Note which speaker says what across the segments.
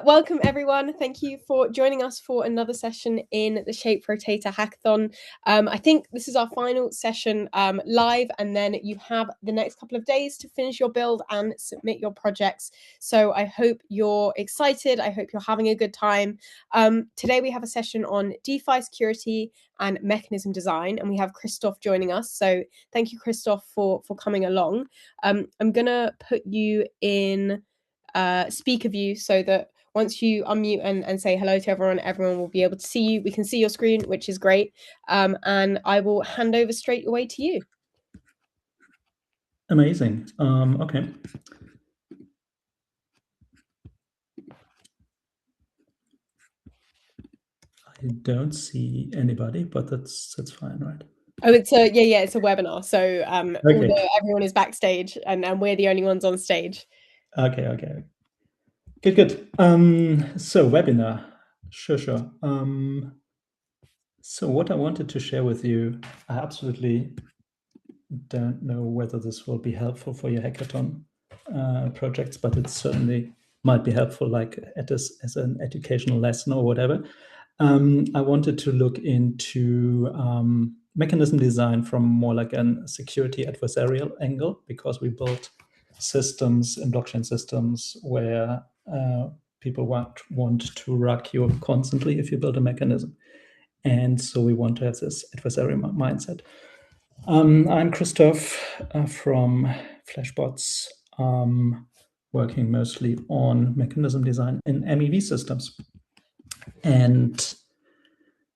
Speaker 1: Welcome everyone. Thank you for joining us for another session in the Shape Rotator Hackathon. I think this is our final session live, and then you have the next couple of days to finish your build and submit your projects. So I hope you're excited. I hope you're having a good time. Today we have a session on DeFi security and mechanism design, and we have Christoph joining us. So thank you, Christoph, for coming along. I'm gonna put you in speaker view so that once you unmute and say hello to everyone will be able to see you. We can see your screen, which is great. And I will hand over straight away to you.
Speaker 2: Amazing. Okay. I don't see anybody, but that's fine, right?
Speaker 1: Oh, it's a it's a webinar. So okay. Everyone is backstage, and we're the only ones on stage.
Speaker 2: Okay. Good. So webinar, sure. So what I wanted to share with you, I absolutely don't know whether this will be helpful for your hackathon projects, but it certainly might be helpful, like as an educational lesson or whatever. I wanted to look into mechanism design from more like a security adversarial angle, because we built systems and blockchain systems where people want to rug you constantly if you build a mechanism. And so we want to have this adversarial mindset. I'm Christoph from Flashbots, working mostly on mechanism design in MEV systems. And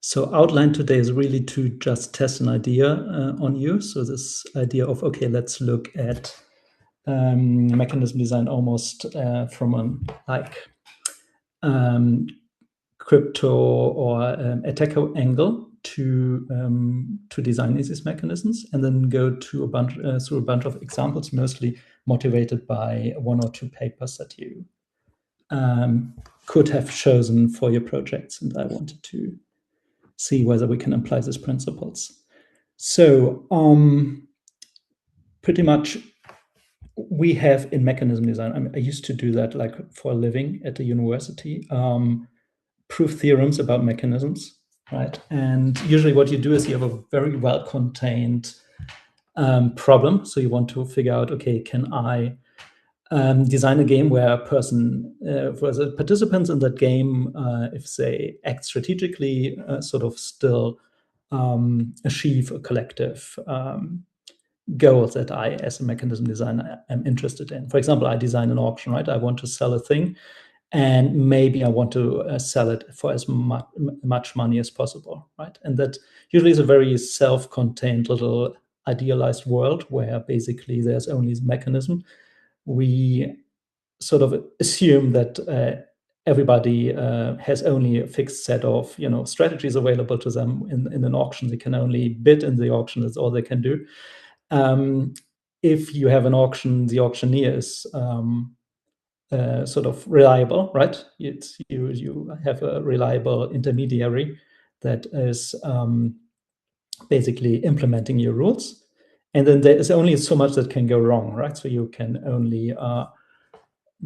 Speaker 2: so outline today is really to just test an idea on you. So this idea of, okay, let's look at mechanism design almost from crypto or attacker angle to design these mechanisms, and then go to through a bunch of examples, mostly motivated by one or two papers that you could have chosen for your projects. And I wanted to see whether we can apply these principles. So pretty much we have in mechanism design, I used to do that like for a living at the university, proof theorems about mechanisms, right? And usually what you do is you have a very well-contained problem. So you want to figure out, okay, can I design a game where a person, for the participants in that game, if they act strategically, sort of still achieve a collective goal that I, as a mechanism designer, am interested in. For example, I design an auction, right? I want to sell a thing, and maybe I want to sell it for as much money as possible, right? And that usually is a very self-contained little idealized world where basically there's only this mechanism. We sort of assume that everybody has only a fixed set of strategies available to them in an auction. They can only bid in the auction. That's all they can do. If you have an auction, the auctioneer is sort of reliable, right? You have a reliable intermediary that is basically implementing your rules. And then there is only so much that can go wrong, right? So you can only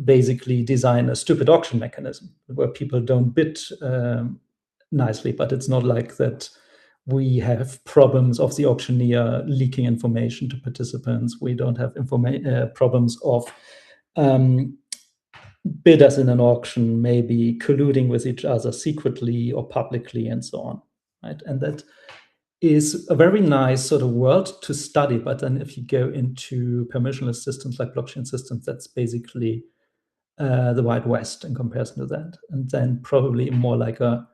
Speaker 2: basically design a stupid auction mechanism where people don't bid nicely, but it's not like that we have problems of the auctioneer leaking information to participants. We don't have problems of bidders in an auction maybe colluding with each other secretly or publicly and so on, right? And that is a very nice sort of world to study. But then if you go into permissionless systems like blockchain systems, that's basically the Wild West in comparison to that. And then probably more like a,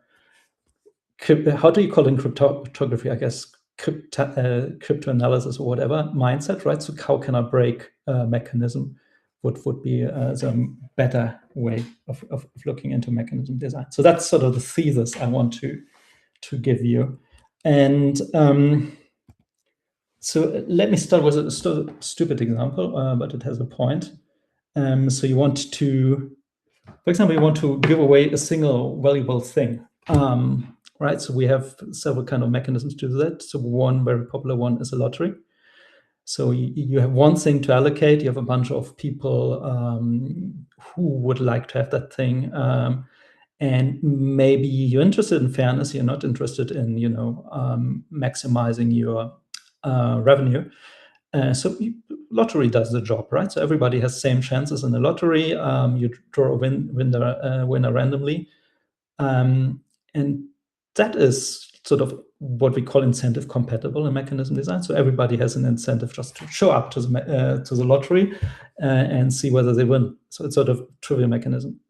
Speaker 2: how do you call it in cryptography? I guess crypto analysis or whatever mindset, right? So how can I break a mechanism? What would be the better way of looking into mechanism design? So that's sort of the thesis I want to give you. And so let me start with a stupid example, but it has a point. So you want to, for example, you want to give away a single valuable thing, right? So we have several kind of mechanisms to do that. So one very popular one is a lottery. So you have one thing to allocate. You have a bunch of people who would like to have that thing. And maybe you're interested in fairness. You're not interested in, maximizing your revenue. So lottery does the job, right? So everybody has same chances in the lottery. You draw a winner randomly. And that is sort of what we call incentive compatible in mechanism design. So everybody has an incentive just to show up to the lottery and see whether they win. So it's sort of trivial mechanism.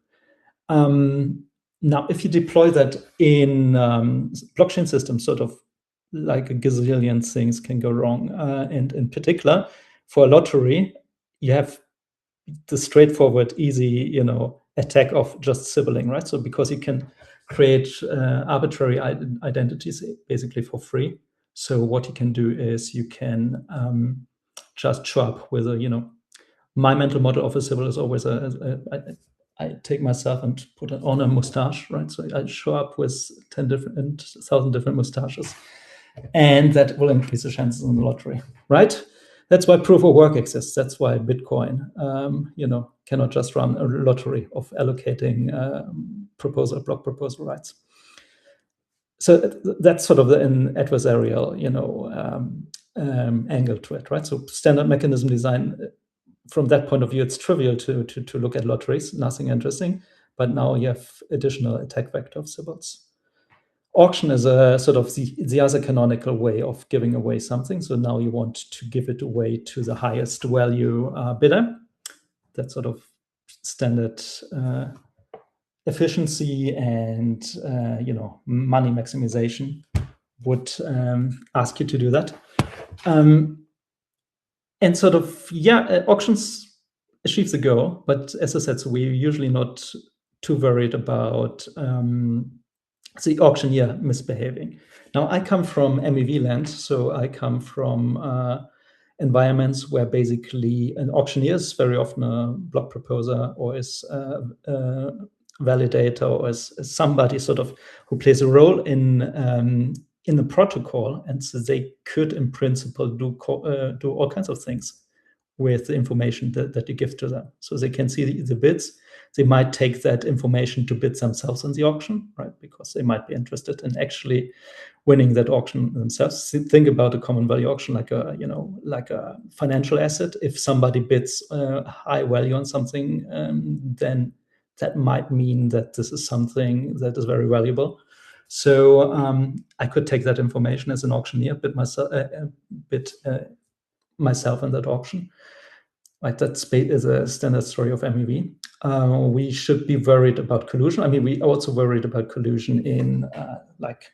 Speaker 2: Now, if you deploy that in blockchain systems, sort of like a gazillion things can go wrong. And in particular, for a lottery, you have the straightforward, easy, attack of just sibling, right? So because you can create arbitrary identities basically for free. So what you can do is you can just show up with a, my mental model of a sybil is always I take myself and put on a mustache, right? So I show up with 1,000 different mustaches, and that will increase the chances in the lottery, right? That's why proof of work exists. That's why Bitcoin, cannot just run a lottery of allocating block proposal rights. So that's sort of an adversarial, angle to it, right? So standard mechanism design, from that point of view, it's trivial to look at lotteries, nothing interesting. But now you have additional attack vector of symbols. Auction is a sort of the other canonical way of giving away something. So now you want to give it away to the highest value bidder. That's sort of standard efficiency and money maximization would ask you to do that. And sort of, auctions achieve the goal, but as I said, so we're usually not too worried about the auctioneer misbehaving. Now, I come from MEV land, so I come from environments where basically an auctioneer is very often a block proposer or is a validator or is somebody sort of who plays a role in the protocol, and so they could, in principle, do all kinds of things with the information that you give to them. So they can see the bids. They might take that information to bid themselves in the auction, right? Because they might be interested in actually winning that auction themselves. Think about a common value auction like a financial asset. If somebody bids a high value on something, then that might mean that this is something that is very valuable. So I could take that information as an auctioneer, bid myself in that auction. Right, that is a standard story of MEV. We should be worried about collusion. I mean, we also worried about collusion in like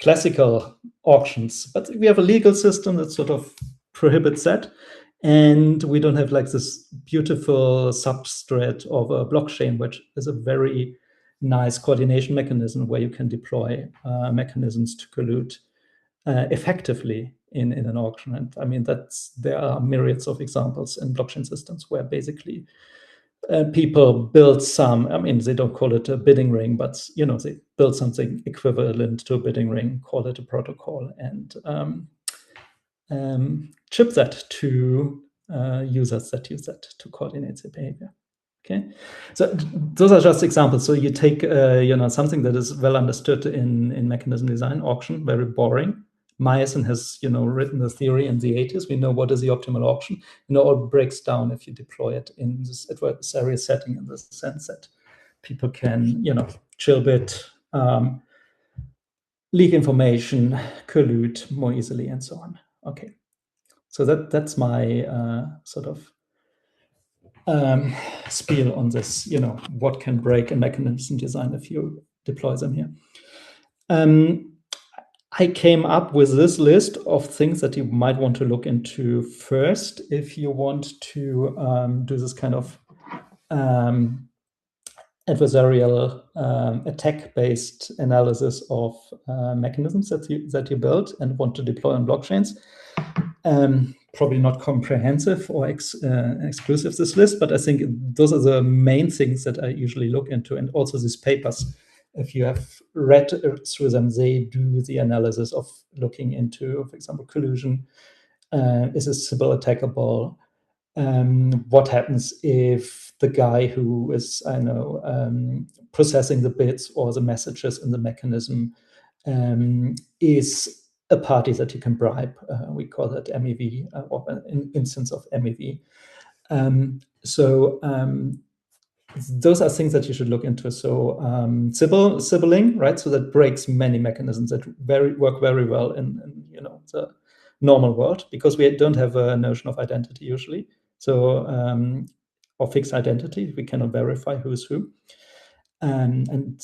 Speaker 2: classical auctions, but we have a legal system that sort of prohibits that. And we don't have like this beautiful substrate of a blockchain, which is a very nice coordination mechanism where you can deploy mechanisms to collude effectively in an auction. And I mean, there are myriads of examples in blockchain systems where basically people build some, I mean, they don't call it a bidding ring, but they build something equivalent to a bidding ring, call it a protocol, and ship that to users that use that to coordinate their behavior. Okay, so those are just examples. So you take something that is well understood in mechanism design, auction, very boring. Meyerson has written the theory in the 80s. We know what is the optimal auction. All breaks down if you deploy it in this adversarial setting, in the sense that people can chill bit, leak information, collude more easily, and so on. Okay, so that's my sort of spiel on this, what can break a mechanism design if you deploy them here. I came up with this list of things that you might want to look into first if you want to do this kind of adversarial attack-based analysis of mechanisms that you build and want to deploy on blockchains. Probably not comprehensive or exclusive, this list, but I think those are the main things that I usually look into. And also these papers, if you have read through them, they do the analysis of looking into, for example, collusion, Is a Sybil attackable? What happens if the guy who is, I know, processing the bits or the messages in the mechanism is a party that you can bribe? We call that MEV, or an instance of MEV. Those are things that you should look into. So Sibylling, right? So that breaks many mechanisms that work very well in the normal world, because we don't have a notion of identity usually. So or fixed identity, we cannot verify who's who. And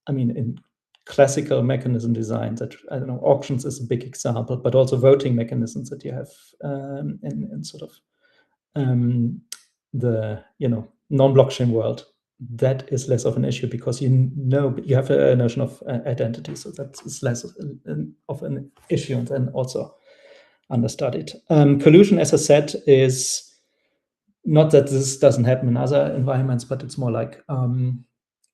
Speaker 2: I mean, in classical mechanism design, that, I don't know, auctions is a big example, but also voting mechanisms that you have in sort of the non-blockchain world, that is less of an issue, because you have a notion of identity, so that is less of an issue, and then also understudied. Collusion, as I said, is not that this doesn't happen in other environments, but it's more like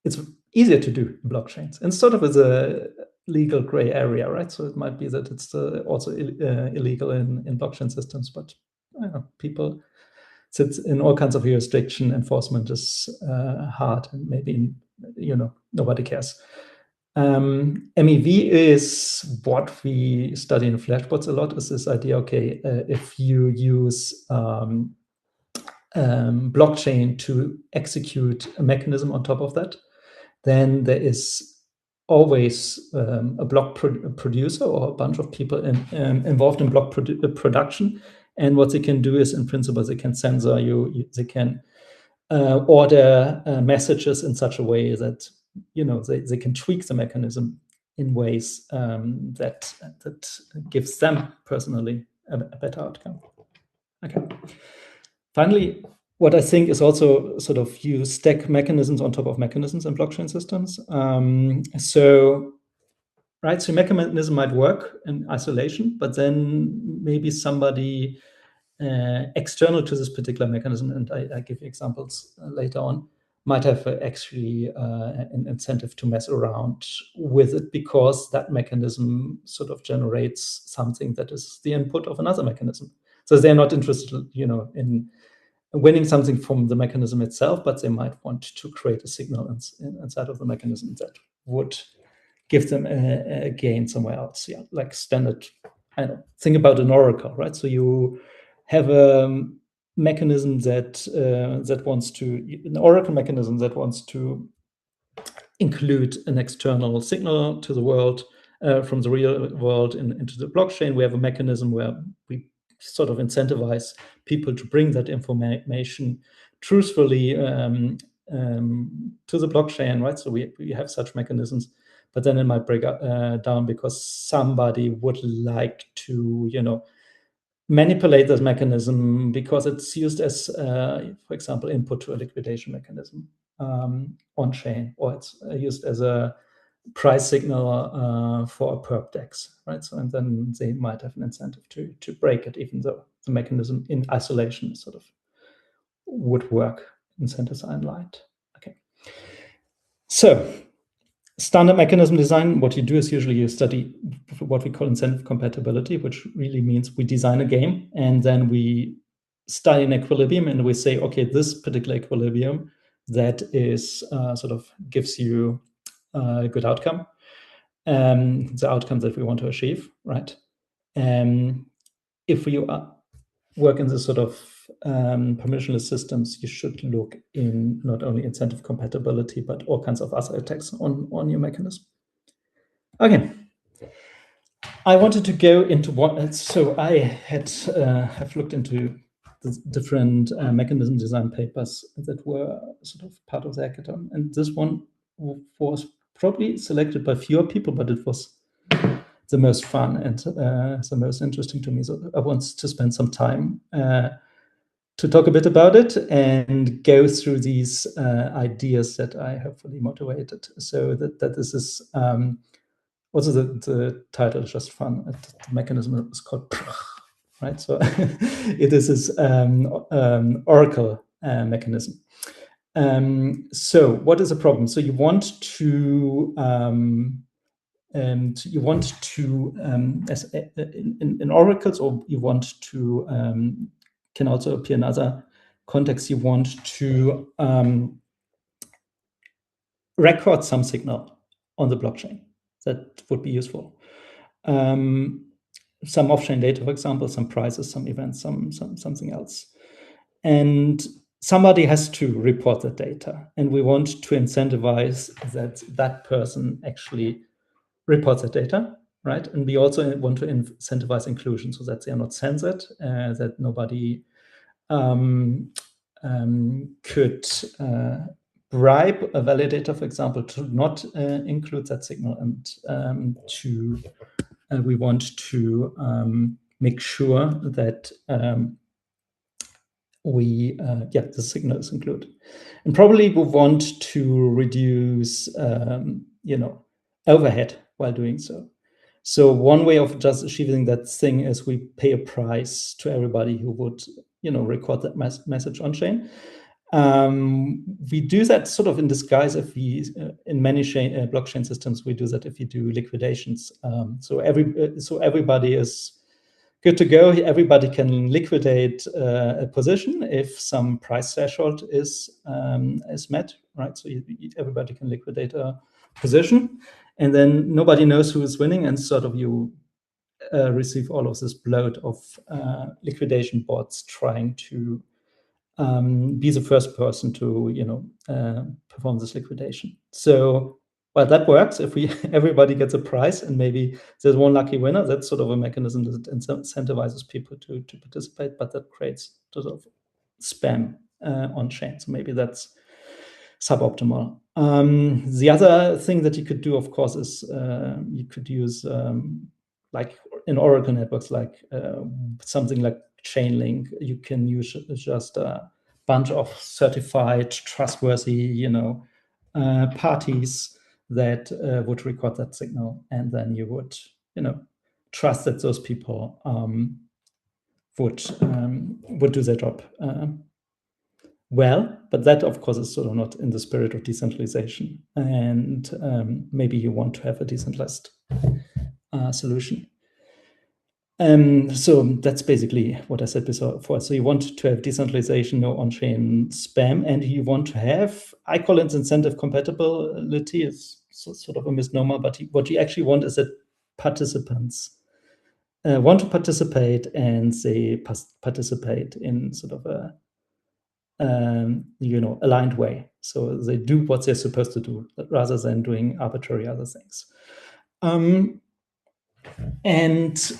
Speaker 2: it's easier to do in blockchains, and sort of is a legal gray area, right? So it might be that it's also illegal in blockchain systems, but people sits in all kinds of jurisdiction. Enforcement is hard, and maybe nobody cares. MEV is what we study in Flashbots a lot. Is this idea? Okay, if you use blockchain to execute a mechanism on top of that, then there is always a block producer or a bunch of people involved in block production. And what they can do is, in principle, they can censor you. They can order messages in such a way that they can tweak the mechanism in ways that gives them personally a better outcome. Okay. Finally, what I think is also sort of, you stack mechanisms on top of mechanisms in blockchain systems. So mechanism might work in isolation, but then maybe somebody external to this particular mechanism, and I give you examples later on, might have actually an incentive to mess around with it, because that mechanism sort of generates something that is the input of another mechanism. So they're not interested, in winning something from the mechanism itself, but they might want to create a signal inside of the mechanism that would give them a gain somewhere else. Yeah, like standard. I don't know, think about an oracle, right? So you have a mechanism that wants to, an oracle mechanism that wants to include an external signal to the world from the real world into the blockchain. We have a mechanism where we sort of incentivize people to bring that information truthfully to the blockchain, right? So we have such mechanisms, but then it might break down because somebody would like to, manipulate this mechanism because it's used as, for example, input to a liquidation mechanism on chain, or it's used as a price signal for a perp DEX, right? So, and then they might have an incentive to break it, even though the mechanism in isolation sort of would work in center-sign light. Okay. So standard mechanism design, what you do is usually you study what we call incentive compatibility, which really means we design a game and then we study an equilibrium and we say, okay, this particular equilibrium that is sort of gives you a good outcome, the outcome that we want to achieve, right? If we work in this sort of permissionless systems, you should look in not only incentive compatibility, but all kinds of other attacks on your mechanism. Okay. I wanted to go into what, so I have looked into the different mechanism design papers that were sort of part of the hackathon. And this one was probably selected by fewer people, but it was the most fun and the most interesting to me. So I want to spend some time to talk a bit about it and go through these ideas that I hopefully motivated. So that this is also the title is just fun. The mechanism is called right. So it is this oracle mechanism. So what is the problem? So you want to and you want to, in oracles, or you want to, can also appear in other contexts, you want to record some signal on the blockchain. That would be useful. Some off-chain data, for example, some prices, some events, something else. And somebody has to report that data. And we want to incentivize that person actually reports that data, right? And we also want to incentivize inclusion so that they are not censored, that nobody could bribe a validator, for example, to not include that signal, and we want to make sure that the signal is included. And probably we want to reduce overhead while doing so. So one way of just achieving that thing is we pay a price to everybody who would record that message on chain. We do that sort of in disguise if we, in many blockchain systems, we do that if you do liquidations. So everybody is good to go. Everybody can liquidate a position if some price threshold is met, right? So everybody can liquidate a position, and then nobody knows who is winning, and sort of you receive all of this bloat of liquidation bots trying to be the first person to perform this liquidation. So, well, that works if everybody gets a prize and maybe there's one lucky winner. That's sort of a mechanism that incentivizes people to participate, but that creates sort of spam on chain. So maybe that's suboptimal. The other thing that you could do, of course, is you could use like in Oracle networks, like something like Chainlink. You can use just a bunch of certified, trustworthy, parties that would record that signal, and then you would, trust that those people would do their job well. But that, of course, is sort of not in the spirit of decentralization, and maybe you want to have a decentralized solution. So that's basically what I said before. So you want to have decentralization, no on-chain spam, and you want to have, I call it incentive compatibility. It's sort of a misnomer, but what you actually want is that participants want to participate, and they participate in sort of a aligned way. So they do what they're supposed to do rather than doing arbitrary other things. And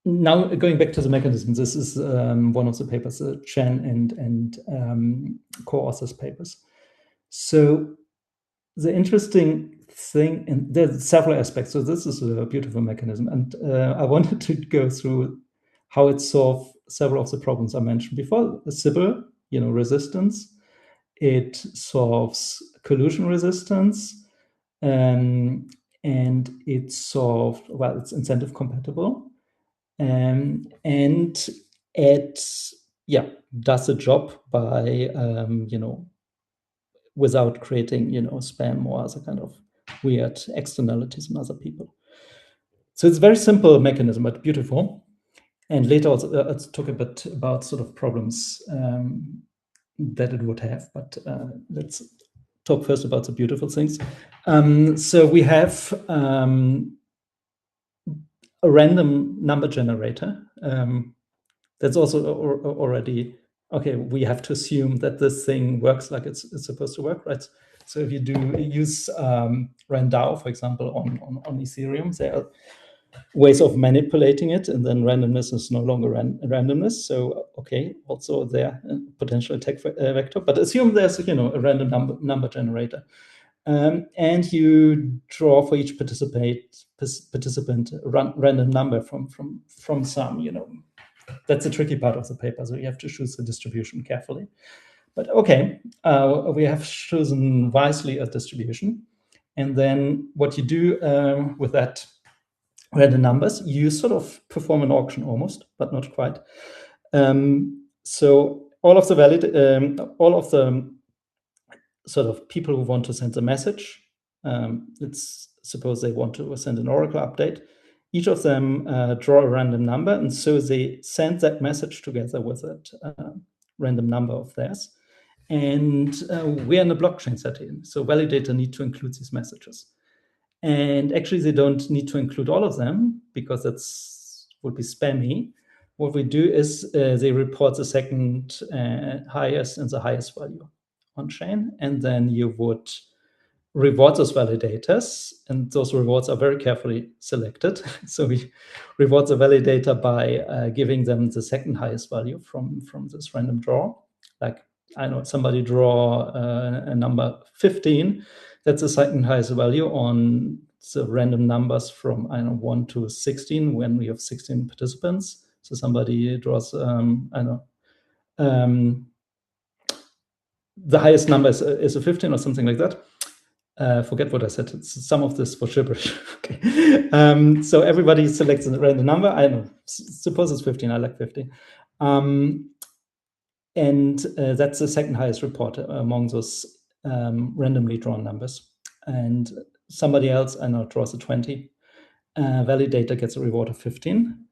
Speaker 2: now going back to the mechanism, this is one of the papers, Chen and co-authors papers. So the interesting thing, and there's several aspects. So this is a beautiful mechanism, and I wanted to go through how it solved several of the problems I mentioned before. Sybil, resistance. It solves collusion resistance, and it solved, well, it's incentive compatible. And it does the job by without creating spam or other kind of weird externalities in other people. So it's a very simple mechanism, but beautiful. And later also, let's talk a bit about sort of problems that it would have, but let's talk first about the beautiful things. So we have a random number generator. That's also already, okay, we have to assume that this thing works like it's supposed to work, right? So if you use RANDAO, for example, on Ethereum, there are ways of manipulating it, and then randomness is no longer randomness. So, okay, also there potential attack vector, but assume there's a random number generator. And you draw for each participant a random number from some, that's the tricky part of the paper. So you have to choose the distribution carefully. But okay, we have chosen wisely a distribution. And then what you do with that random numbers, you sort of perform an auction almost, but not quite. So all of the sort of people who want to send a message, it's suppose they want to send an Oracle update. Each of them draw a random number, and so they send that message together with that random number of theirs. And we're in a blockchain setting, so validator need to include these messages. And actually, they don't need to include all of them because that's would be spammy. What we do is they report the second highest and the highest value on chain, and then you would reward those validators, and those rewards are very carefully selected. So we reward the validator by giving them the second highest value from this random draw. Like, I know somebody draw a number 15, that's the second highest value on the random numbers from, I don't know, 1 to 16 when we have 16 participants. So somebody draws, the highest number is a 15 or something like that. Forget what I said. Some of this was gibberish. Okay. So everybody selects a random number. I don't know. Suppose it's 15. I like 15. And that's the second highest report among those randomly drawn numbers. And somebody else, I know, draws a 20. Validator gets a reward of 15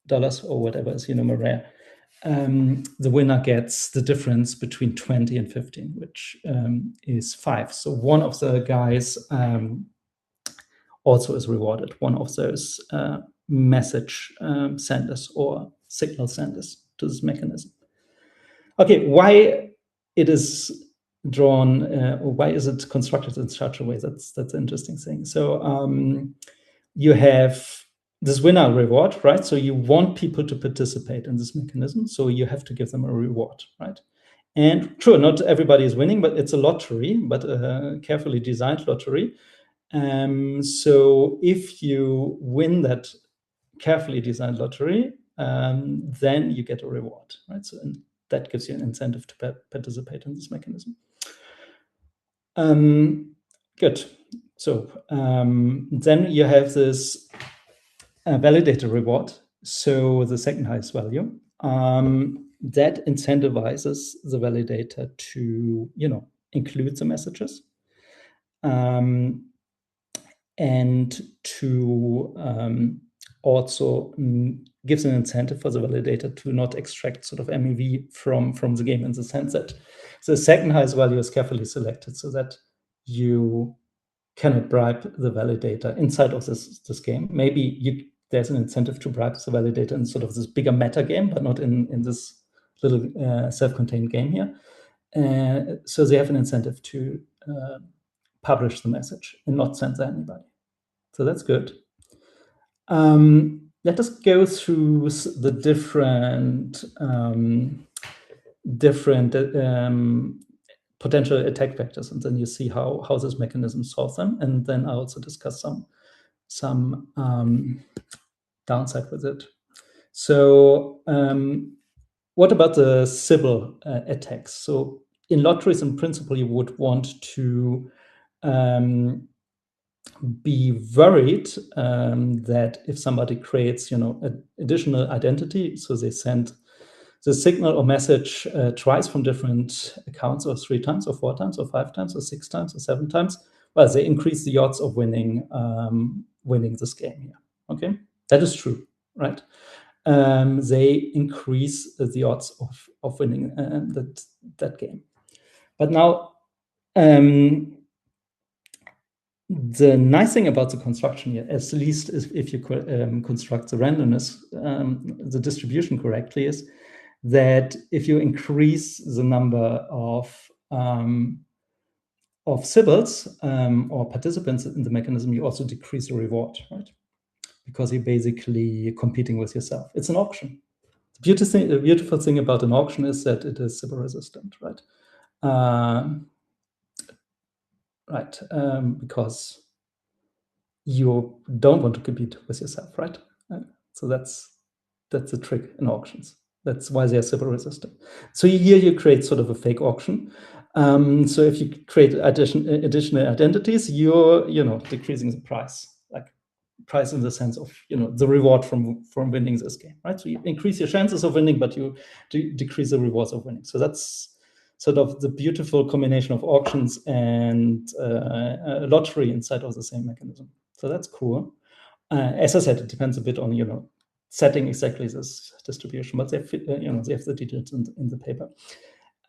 Speaker 2: dollars or whatever is numeraire. The winner gets the difference between 20 and 15, which is 5. So one of the guys also is rewarded, one of those message senders or signal senders to this mechanism. Okay, why it is drawn, why is it constructed in such a way? That's the interesting thing. So you have this winner reward, right? So you want people to participate in this mechanism, so you have to give them a reward, right? And true, not everybody is winning, but it's a lottery, but a carefully designed lottery. So if you win that carefully designed lottery, then you get a reward, right? So and that gives you an incentive to participate in this mechanism. Good. So then you have this validator reward, so the second highest value, that incentivizes the validator to, include the messages, and to also gives an incentive for the validator to not extract sort of MEV from the game, in the sense that the second highest value is carefully selected so that you cannot bribe the validator inside of this game. Maybe there's an incentive to bribe the validator in sort of this bigger meta game, but not in this little self-contained game here. So they have an incentive to publish the message and not send to anybody. So that's good. Let us go through the different potential attack vectors, and then you see how this mechanism solves them, and then I also discuss some downside with it. So what about the Sybil attacks? So in lotteries, in principle, you would want to be worried that if somebody creates, an additional identity, so they send the signal or message twice from different accounts, or 3 times, or 4 times, or 5 times, or 6 times, or 7 times, well, they increase the odds of winning this game here. Okay, that is true, right? They increase the odds of winning that game. But now, the nice thing about the construction here, at least if you construct the randomness, the distribution correctly, is that if you increase the number of Sybils or participants in the mechanism, you also decrease the reward, right? Because you're basically competing with yourself. It's an auction. The beautiful thing about an auction is that it is Sybil resistant, right? Because you don't want to compete with yourself, right? So that's the trick in auctions. That's why they are Sybil resistant. So here you create sort of a fake auction. So if you create additional identities, you're decreasing the price, like price in the sense of the reward from winning this game, right? So you increase your chances of winning, but you decrease the rewards of winning. So that's sort of the beautiful combination of auctions and lottery inside of the same mechanism. So that's cool. As I said, it depends a bit on setting exactly this distribution, but they have the details in the paper.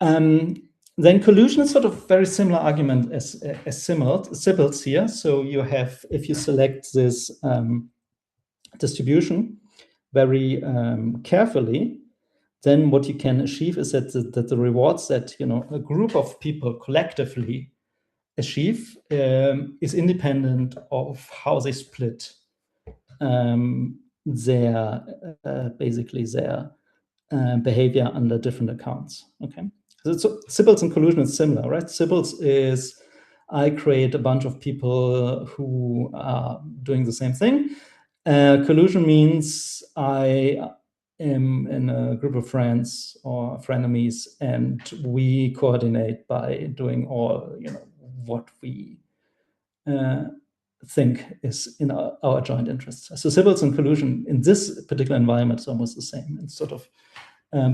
Speaker 2: Then collusion is sort of very similar argument as Sybil's here. So you have, if you select this distribution very carefully, then what you can achieve is that the rewards that a group of people collectively achieve is independent of how they split their behavior under different accounts. Okay, so Sybil's and collusion is similar, right? Sybil's is I create a bunch of people who are doing the same thing. Collusion means I am in a group of friends or frenemies, and we coordinate by doing all what we think is in our joint interests. So Sybil's and collusion in this particular environment is almost the same. It's sort of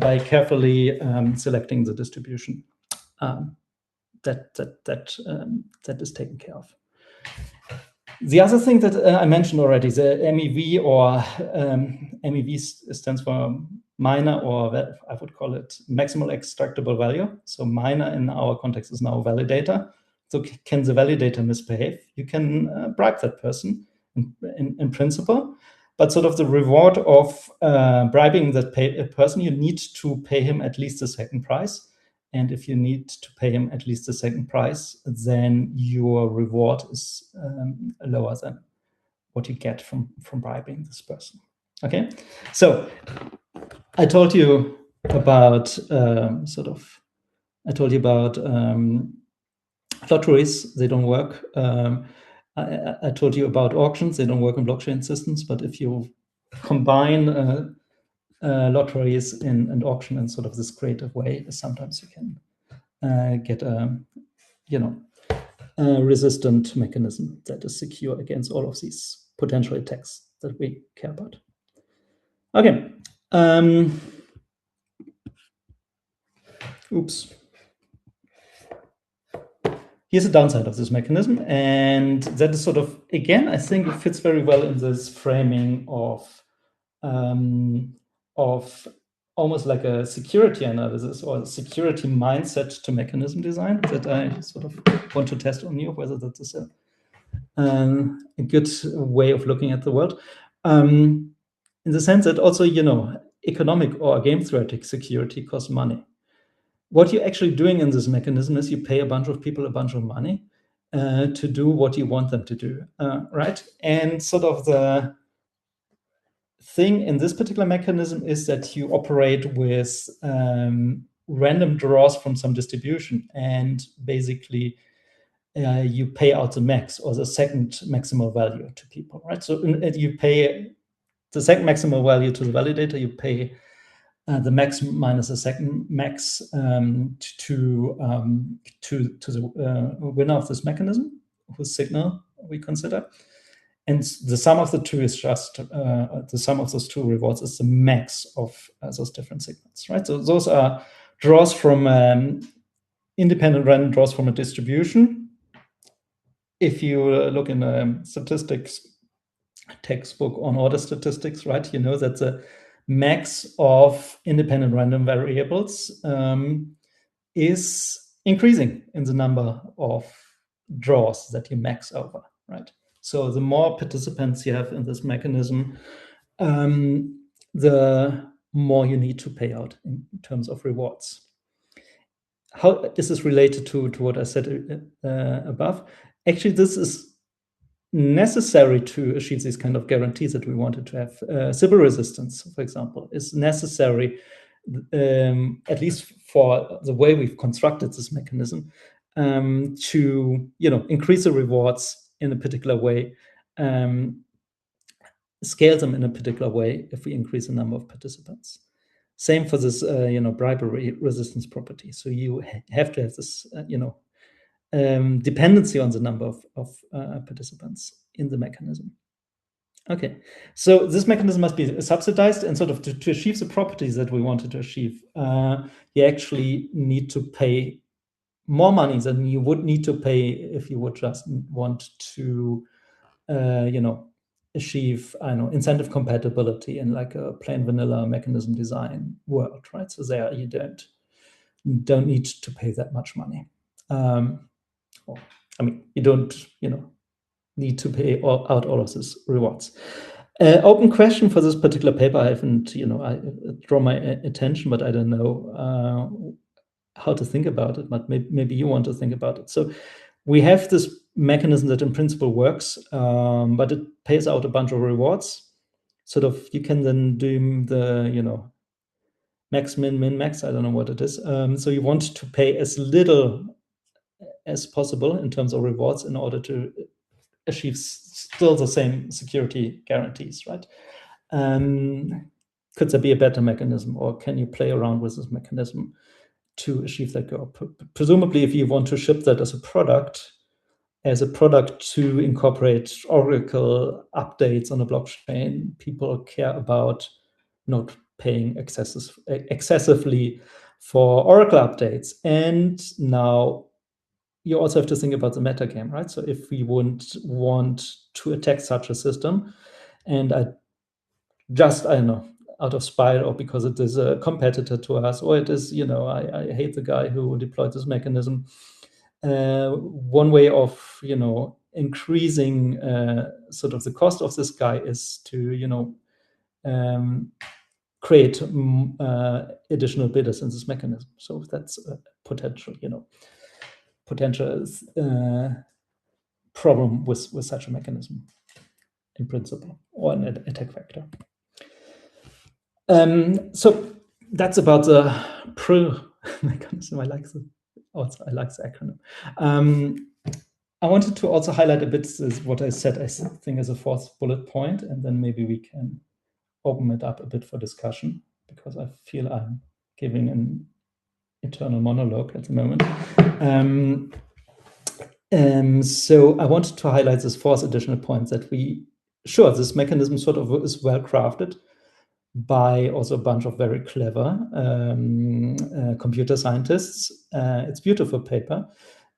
Speaker 2: by carefully selecting the distribution that is taken care of. The other thing that I mentioned already, the MEV, or MEV stands for minor, or I would call it maximal extractable value. So minor in our context is now a validator. So can the validator misbehave? You can bribe that person in principle, but sort of the reward of bribing that person, you need to pay him at least the second price. And if you need to pay him at least the second price, then your reward is lower than what you get from bribing this person. Okay, so I told you about lotteries. They don't work. I told you about auctions. They don't work in blockchain systems. But if you combine lotteries and auction in sort of this creative way, sometimes you can get a resistant mechanism that is secure against all of these potential attacks that we care about. Okay. Oops. Here's the downside of this mechanism, and that is sort of, again, I think it fits very well in this framing of almost like a security analysis or security mindset to mechanism design that I sort of want to test on you, whether that is a good way of looking at the world. In the sense that also, economic or game theoretic security costs money. What you're actually doing in this mechanism is you pay a bunch of people a bunch of money to do what you want them to do, right? And sort of the thing in this particular mechanism is that you operate with random draws from some distribution, and basically you pay out the max or the second maximal value to people, right? So you pay the second maximal value to the validator, you pay the max minus the second max to the winner of this mechanism, whose signal we consider. And the sum of the two is just the sum of those two rewards is the max of those different signals, right? So those are draws from independent random draws from a distribution. If you look in a statistics textbook on order statistics, right, you know that the max of independent random variables is increasing in the number of draws that you max over, right? So the more participants you have in this mechanism, the more you need to pay out in terms of rewards. How is this related to what I said above? Actually, this is necessary to achieve these kind of guarantees that we wanted to have. Sybil resistance, for example, is necessary, at least for the way we've constructed this mechanism, to increase the rewards in a particular way, scale them in a particular way if we increase the number of participants. Same for this, bribery resistance property. So you have to have this, dependency on the number of participants in the mechanism. Okay, so this mechanism must be subsidized, and sort of to achieve the properties that we wanted to achieve, you actually need to pay more money than you would need to pay if you would just want to, achieve, I don't know, incentive compatibility in like a plain vanilla mechanism design world, right? So there you don't need to pay that much money. You don't, need to pay out all of these rewards. Open question for this particular paper. I haven't, I draw my attention, but I don't know how to think about it. But maybe you want to think about it. So we have this mechanism that in principle works, but it pays out a bunch of rewards. Sort of, you can then do the, max, min, max. I don't know what it is. So you want to pay as little as possible in terms of rewards in order to achieve still the same security guarantees, right? Could there be a better mechanism, or can you play around with this mechanism to achieve that goal? Presumably, if you want to ship that as a product to incorporate Oracle updates on a blockchain, people care about not paying excessively for Oracle updates. And now you also have to think about the metagame, right? So if we wouldn't want to attack such a system, and I don't know, out of spite or because it is a competitor to us, or it is, I hate the guy who deployed this mechanism. One way of, increasing sort of the cost of this guy is to, create additional bidders in this mechanism. So that's a potential, problem with such a mechanism in principle, or an attack vector. So that's about the pro mechanism. I like the acronym. I wanted to also highlight a bit what I said, I think, as a fourth bullet point, and then maybe we can open it up a bit for discussion, because I feel I'm giving an internal monologue at the moment. So I wanted to highlight this fourth additional point, that this mechanism sort of is well crafted by also a bunch of very clever computer scientists. It's beautiful paper.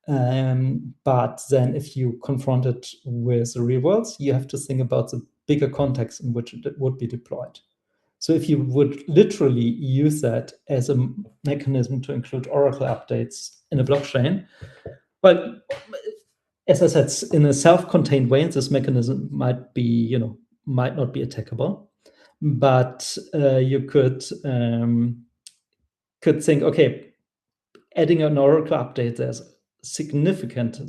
Speaker 2: But then if you confront it with the real world, you have to think about the bigger context in which it would be deployed. So if you would literally use that as a mechanism to include Oracle updates in a blockchain, well, as I said, in a self-contained way, this mechanism might not be attackable, but you could think, okay, adding an Oracle update, there's significant,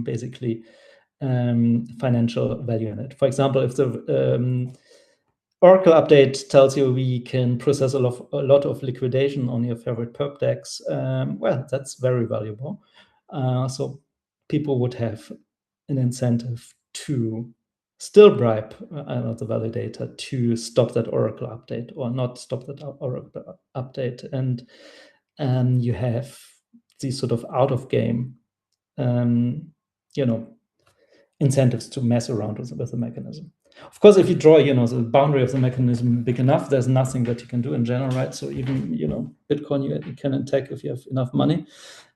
Speaker 2: basically, financial value in it. For example, if the Oracle update tells you we can process a lot of liquidation on your favorite perp DEX, well, that's very valuable. So people would have an incentive to still bribe the validator to stop that Oracle update, or not stop that Oracle update. And you have these sort of out of game, incentives to mess around with the mechanism. Of course, if you draw, the boundary of the mechanism big enough, there's nothing that you can do in general, right? So even, Bitcoin, you can attack if you have enough money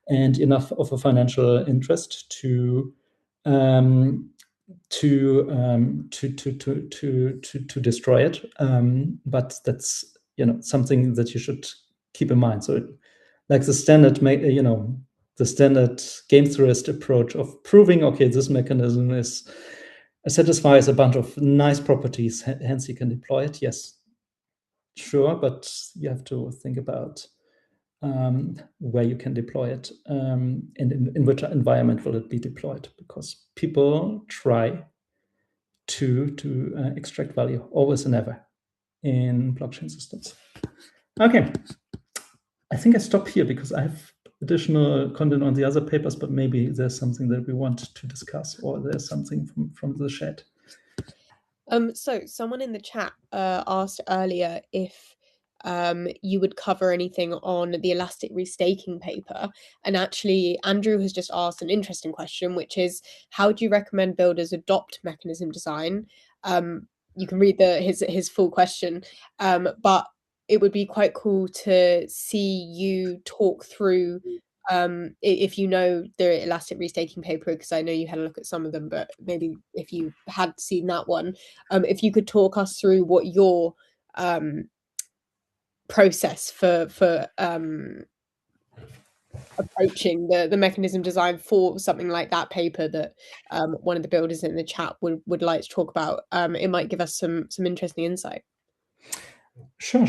Speaker 2: and enough of a financial interest to destroy it. But that's, something that you should keep in mind. So, like the standard, the standard game theorist approach of proving, okay, this mechanism satisfies a bunch of nice properties, hence you can deploy it. Yes, sure, but you have to think about where you can deploy it, and in which environment will it be deployed, because people try to extract value always and ever in blockchain systems. Okay, I think I stop here because I have additional content on the other papers, but maybe there's something that we want to discuss, or there's something from the chat.
Speaker 1: So someone in the chat asked earlier if you would cover anything on the elastic restaking paper. And actually, Andrew has just asked an interesting question, which is, how do you recommend builders adopt mechanism design? You can read his full question, but it would be quite cool to see you talk through, if you know the elastic restaking paper, because I know you had a look at some of them, but maybe if you had seen that one, if you could talk us through what your process for approaching the mechanism design for something like that paper that one of the builders in the chat would like to talk about. It might give us some interesting insight.
Speaker 2: Sure.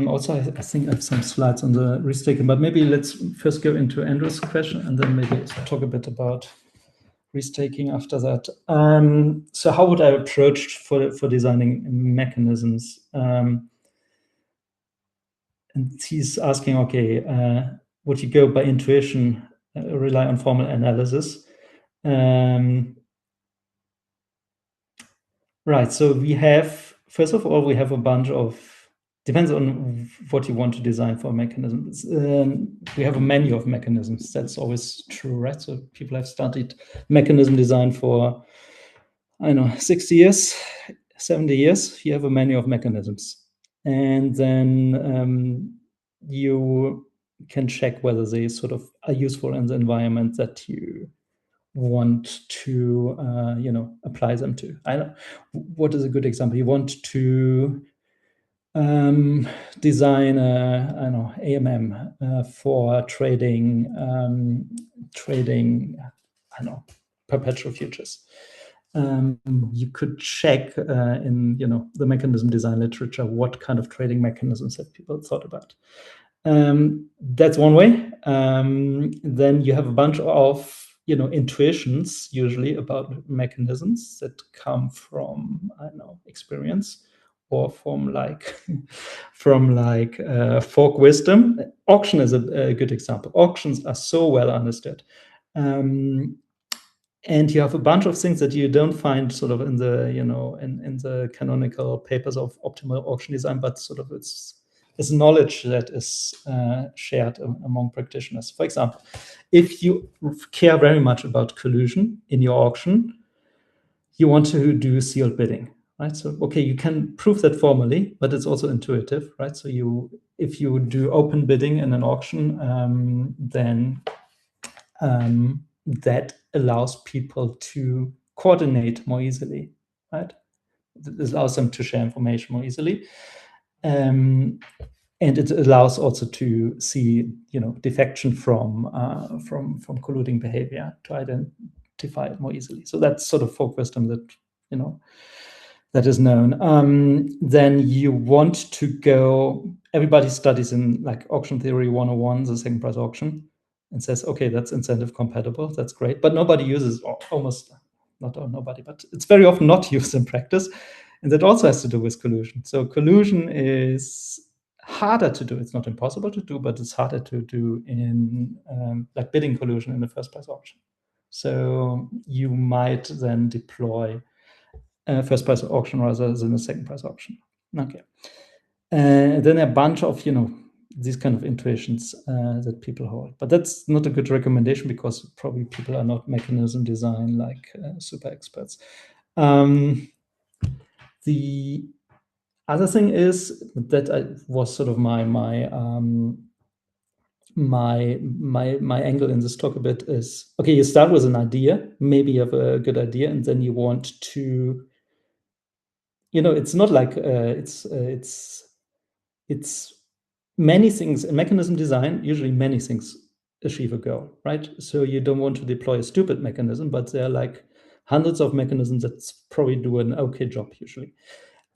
Speaker 2: Also, I think I have some slides on the restaking, but maybe let's first go into Andrew's question and then maybe talk a bit about restaking after that. So how would I approach for designing mechanisms? And he's asking, okay, would you go by intuition, rely on formal analysis? Right, so we have, first of all, we have a bunch of, depends on what you want to design for a mechanism. We have a menu of mechanisms. That's always true, right? So people have studied mechanism design for, I don't know, 60 years, 70 years. You have a menu of mechanisms. And then you can check whether they sort of are useful in the environment that you want to apply them to. I don't, what is a good example? You want to design AMM for trading I don't know, perpetual futures. You could check in the mechanism design literature what kind of trading mechanisms have people thought about. That's one way. Then you have a bunch of intuitions usually about mechanisms that come from, I don't know, experience or from folk wisdom. Auction is a good example. Auctions are so well understood. And you have a bunch of things that you don't find sort of in the, in the canonical papers of optimal auction design, but sort of it's knowledge that is shared among practitioners. For example, if you care very much about collusion in your auction, you want to do sealed bidding, right? So, okay, you can prove that formally, but it's also intuitive, right? So if you do open bidding in an auction, then that allows people to coordinate more easily, right? This allows them to share information more easily. And it allows also to see, defection from colluding behavior, to identify it more easily. So that's sort of folk wisdom that, that is known. Then you want to go, everybody studies in like auction theory 101, the second price auction, and says, okay, that's incentive compatible. That's great. But nobody uses, almost not nobody, but it's very often not used in practice. And that also has to do with collusion. So collusion is harder to do. It's not impossible to do, but it's harder to do in like bidding collusion in the first price auction. So you might then deploy first price auction rather than a second price auction. Okay. Then a bunch of, these kind of intuitions that people hold. But that's not a good recommendation because probably people are not mechanism design like super experts. The other thing is that was sort of my angle in this talk a bit is, okay, you start with an idea, maybe you have a good idea, and then you want to, it's not like it's many things in mechanism design. Usually many things achieve a goal, right? So you don't want to deploy a stupid mechanism, but there are like hundreds of mechanisms that probably do an okay job usually.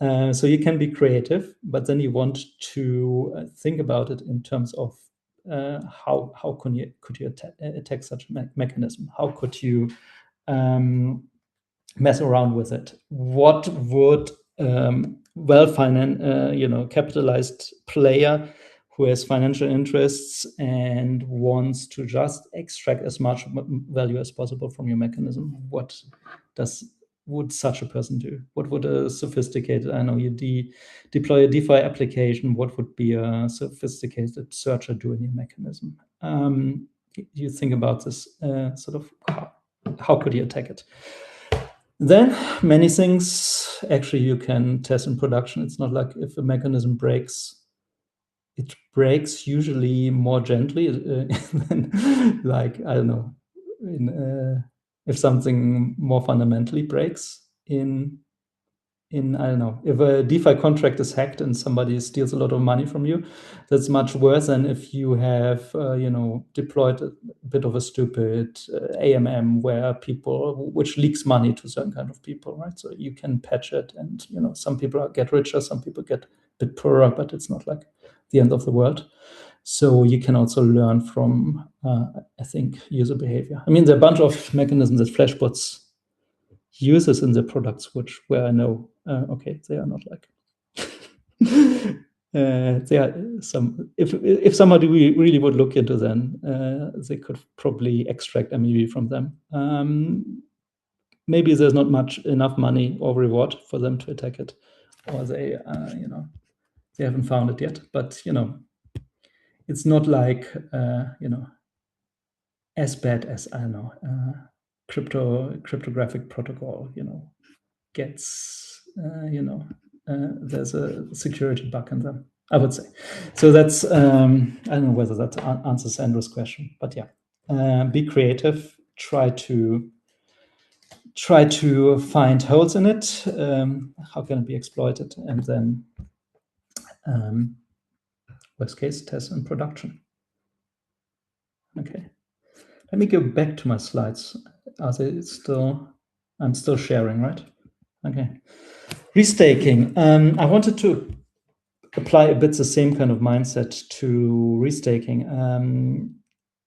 Speaker 2: So you can be creative, but then you want to think about it in terms of how could you attack such a mechanism? How could you mess around with it? What would well-financed, capitalized player who has financial interests and wants to just extract as much value as possible from your mechanism, what would such a person do? What would a sophisticated, I know you deploy a DeFi application, what would be a sophisticated searcher do in your mechanism? You think about this sort of, how could you attack it? Then many things actually you can test in production. It's not like if a mechanism breaks, it breaks usually more gently than like, I don't know, if something more fundamentally breaks in I don't know, if a DeFi contract is hacked and somebody steals a lot of money from you, that's much worse than if you have, deployed a bit of a stupid AMM which leaks money to certain kind of people, right? So you can patch it, and some people get richer, some people get a bit poorer, but it's not like the end of the world. So you can also learn from, I think, user behavior. I mean, there are a bunch of mechanisms that Flashbots uses in the products where I know, okay, they are not like they are some. If somebody really would look into them, they could probably extract MEV from them. Maybe there's not enough money or reward for them to attack it, or they haven't found it yet. But it's not like as bad as, I don't know, cryptographic protocol gets, there's a security bug in them, I would say. So that's, I don't know whether that answers Andrew's question, but yeah, be creative, try to find holes in it, how can it be exploited, and then worst case, test in production. Okay, let me go back to my slides. I'm still sharing, right? Okay. Restaking. I wanted to apply a bit the same kind of mindset to restaking.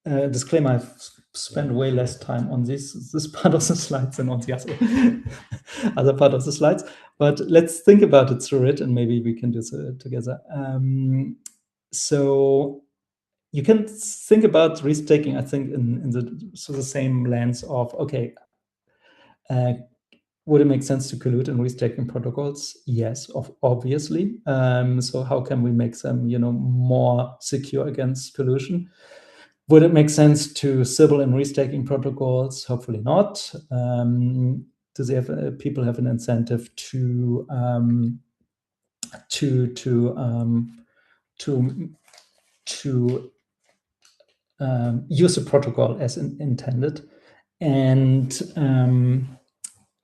Speaker 2: Disclaimer, I've spent way less time on this part of the slides than on the other part of the slides. But let's think about it through it, and maybe we can do it together. So you can think about restaking, I think, in the same lens of, okay, would it make sense to collude in restaking protocols? Yes, obviously. So how can we make them, more secure against collusion? Would it make sense to Sybil in restaking protocols? Hopefully not. Do they have people have an incentive to use the protocol as intended? And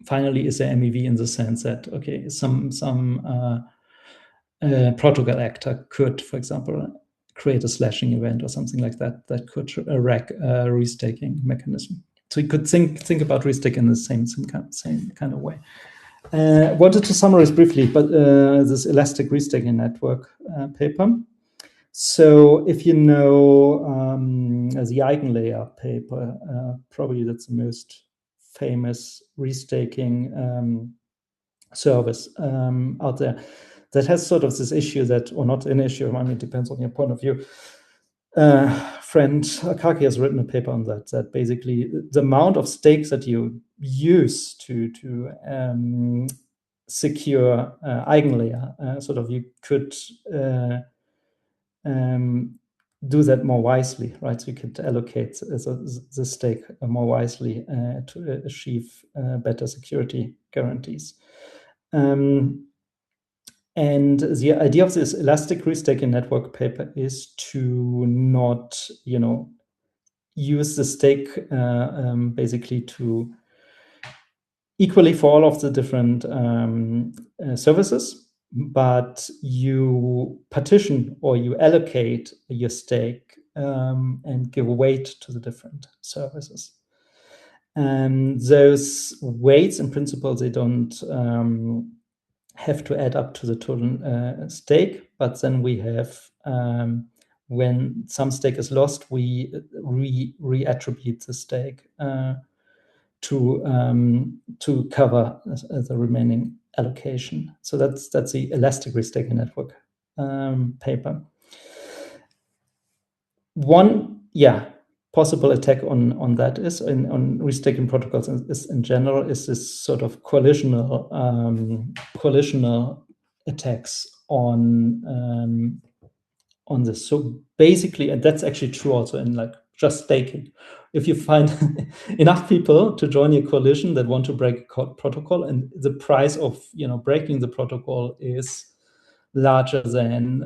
Speaker 2: finally, is there MEV in the sense that, okay, some protocol actor could, for example, create a slashing event or something like that could wreck a restaking mechanism. So you could think about restaking in the same kind of way. Wanted to summarize briefly, but this elastic restaking network paper. So if you know the Eigenlayer paper, probably that's the most famous restaking service out there, that has sort of this issue that, or not an issue, I mean, it depends on your point of view. Friend Akaki has written a paper on that basically the amount of stakes that you use to secure Eigenlayer, sort of you could do that more wisely, right? So you could allocate the stake more wisely to achieve better security guarantees. And the idea of this elastic restaking network paper is to not, use the stake basically to equally for all of the different services, but you partition or you allocate your stake and give weight to the different services. And those weights, in principle, they don't have to add up to the total stake, but then we have, when some stake is lost, we reattribute the stake to cover the remaining allocation. So that's the elastic restaking network paper. One possible attack on that is on restaking protocols is in general is this sort of coalitional attacks on this. So basically, and that's actually true also in like just staking. If you find enough people to join your coalition that want to break a protocol, and the price of breaking the protocol is larger than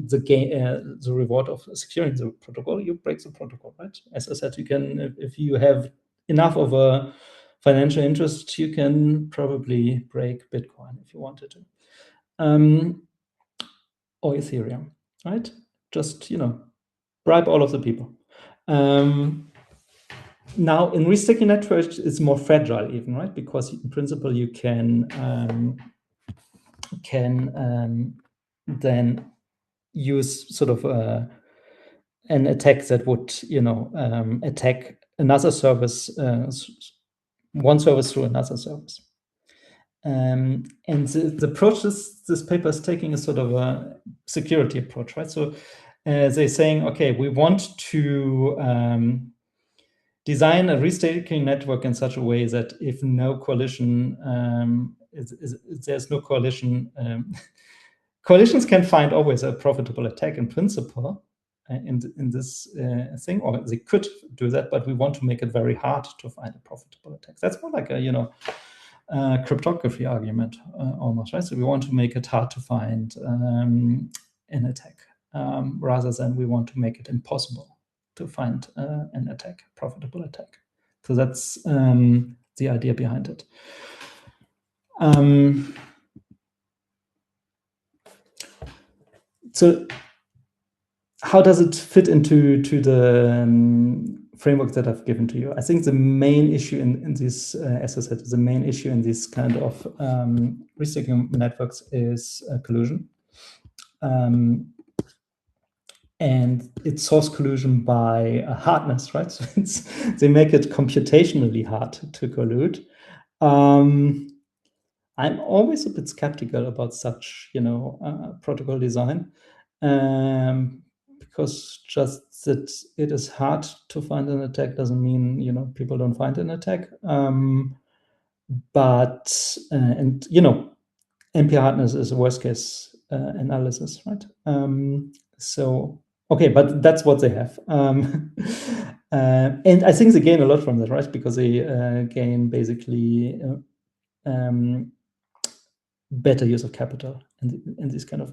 Speaker 2: the reward of securing the protocol, you break the protocol, right? As I said, you can, if you have enough of a financial interest, you can probably break Bitcoin if you wanted to, or Ethereum, right? Just bribe all of the people. Now, in restaking networks, it's more fragile, even, right? Because in principle, you can then use sort of an attack that would, attack another service, one service through another service. And the approach this paper is taking is sort of a security approach, right? So they're saying, okay, we want to design a restaking network in such a way that if no coalition, there's no coalition, coalitions can find always a profitable attack in principle in this thing, or they could do that, but we want to make it very hard to find a profitable attack. That's more like a, cryptography argument almost, right? So we want to make it hard to find an attack rather than we want to make it impossible to find an attack, profitable attack. So that's the idea behind it. So how does it fit into the framework that I've given to you? I think the main issue in this, as I said, the main issue in these kind of restaking networks is collusion. And it's source collusion by hardness, right? So they make it computationally hard to collude. I'm always a bit skeptical about such, protocol design, because just that it is hard to find an attack doesn't mean people don't find an attack. But NP hardness is a worst case analysis, right? So okay, but that's what they have, and I think they gain a lot from that, right? Because they gain basically better use of capital in this kind of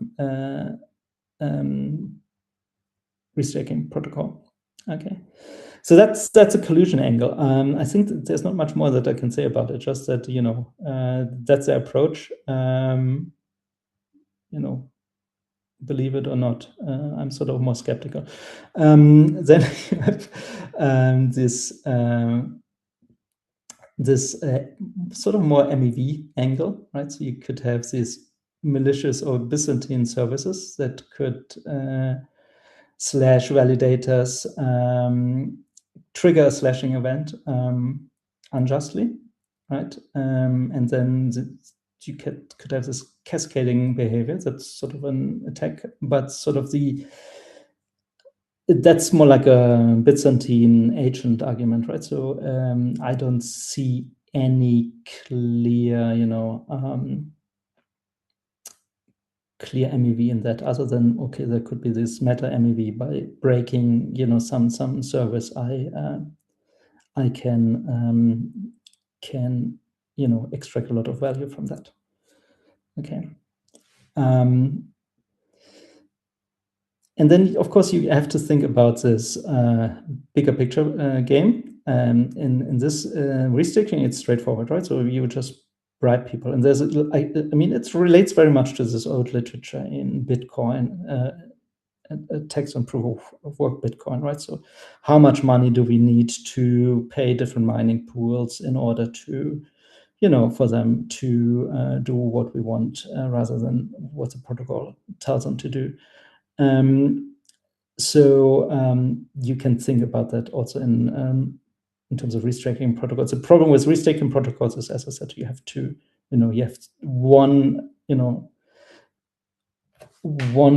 Speaker 2: restaking protocol. Okay, so that's a collusion angle. I think that there's not much more that I can say about it. Just that that's their approach. Believe it or not, I'm sort of more skeptical. Then you have this sort of more MEV angle, right? So you could have these malicious or Byzantine services that could slash validators, trigger a slashing event unjustly, right? And then you could have this cascading behavior that's sort of an attack, but sort of that's more like a Byzantine agent argument, right? So I don't see any clear, clear MEV in that, other than okay, there could be this meta MEV by breaking, some service I can extract a lot of value from that. Okay. And then, of course, you have to think about this bigger picture game. In this restaking, it's straightforward, right? So you just bribe people. And there's, it relates very much to this old literature in Bitcoin, text on proof of work Bitcoin, right? So how much money do we need to pay different mining pools in order to, for them to do what we want rather than what the protocol tells them to do. So you can think about that also in terms of restaking protocols. The problem with restaking protocols is, as I said, you have to, you have one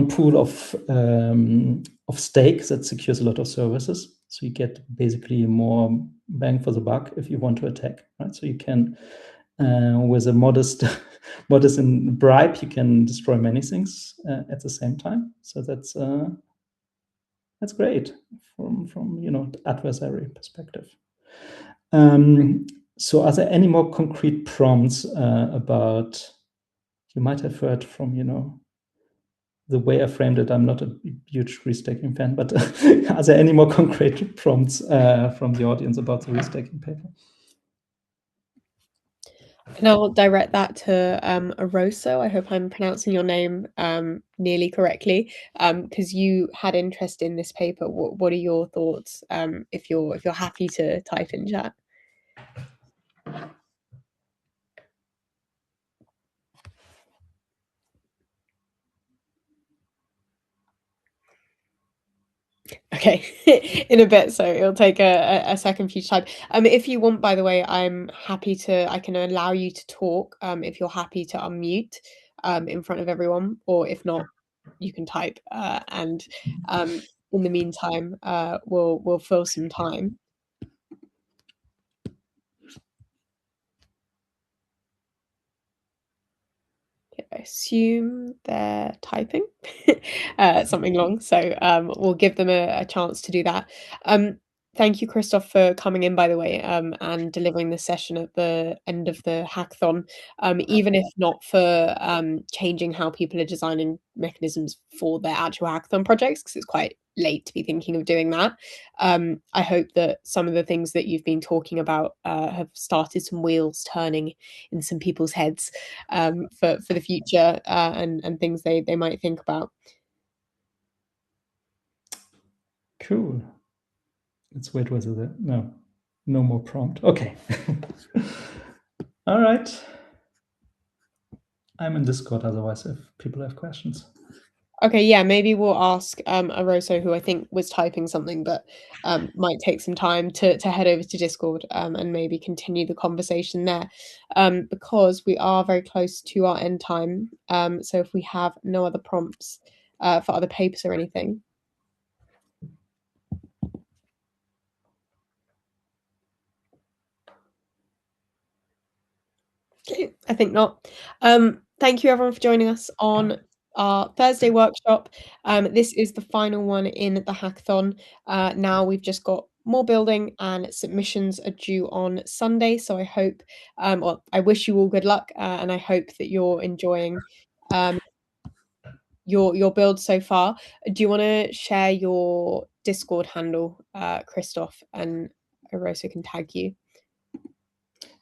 Speaker 2: pool of stake that secures a lot of services. So you get basically more bang for the buck if you want to attack, right? So you can, with a modest in bribe, you can destroy many things at the same time. So that's That's great from adversary perspective. So are there any more concrete prompts about, you might have heard from, the way I framed it, I'm not a huge restaking fan, but are there any more concrete prompts from the audience about the restaking paper?
Speaker 1: And I'll direct that to Aroso. I hope I'm pronouncing your name nearly correctly, because you had interest in this paper. What are your thoughts? If you're happy to type in chat. Okay, in a bit, so it'll take a second for you to type. If you want, by the way, I can allow you to talk, if you're happy to unmute, in front of everyone, or if not, you can type, and in the meantime, we'll fill some time. I assume they're typing something long, so we'll give them a chance to do that. Thank you, Christoph, for coming in, by the way, and delivering this session at the end of the hackathon. Even if not for changing how people are designing mechanisms for their actual hackathon projects, because it's quite late to be thinking of doing that. I hope that some of the things that you've been talking about have started some wheels turning in some people's heads for the future, and things they might think about.
Speaker 2: Cool. Let's wait, was it there? No more prompt. Okay. All right. I'm in Discord otherwise if people have questions.
Speaker 1: Okay, yeah, maybe we'll ask Aroso, who I think was typing something, but might take some time to head over to Discord, and maybe continue the conversation there, because we are very close to our end time. So if we have no other prompts for other papers or anything. Okay, I think not. Thank you everyone for joining us on our Thursday workshop. This is the final one in the hackathon. Now we've just got more building and submissions are due on Sunday. So I hope, well, I wish you all good luck, and I hope that you're enjoying your build so far. Do you want to share your Discord handle, Christoph, and Arosa can tag you?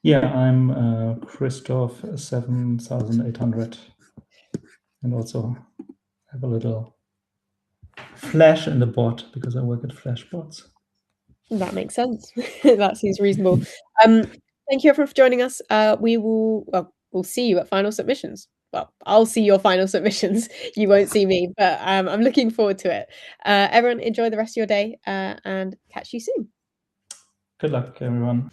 Speaker 2: Yeah, I'm Christoph 7800, and also have a little flash in the bot because I work at Flashbots.
Speaker 1: That makes sense. That seems reasonable. Thank you everyone for joining us. We'll see you at final submissions. Well, I'll see your final submissions. You won't see me, but I'm looking forward to it. Everyone, enjoy the rest of your day, and catch you soon.
Speaker 2: Good luck, everyone.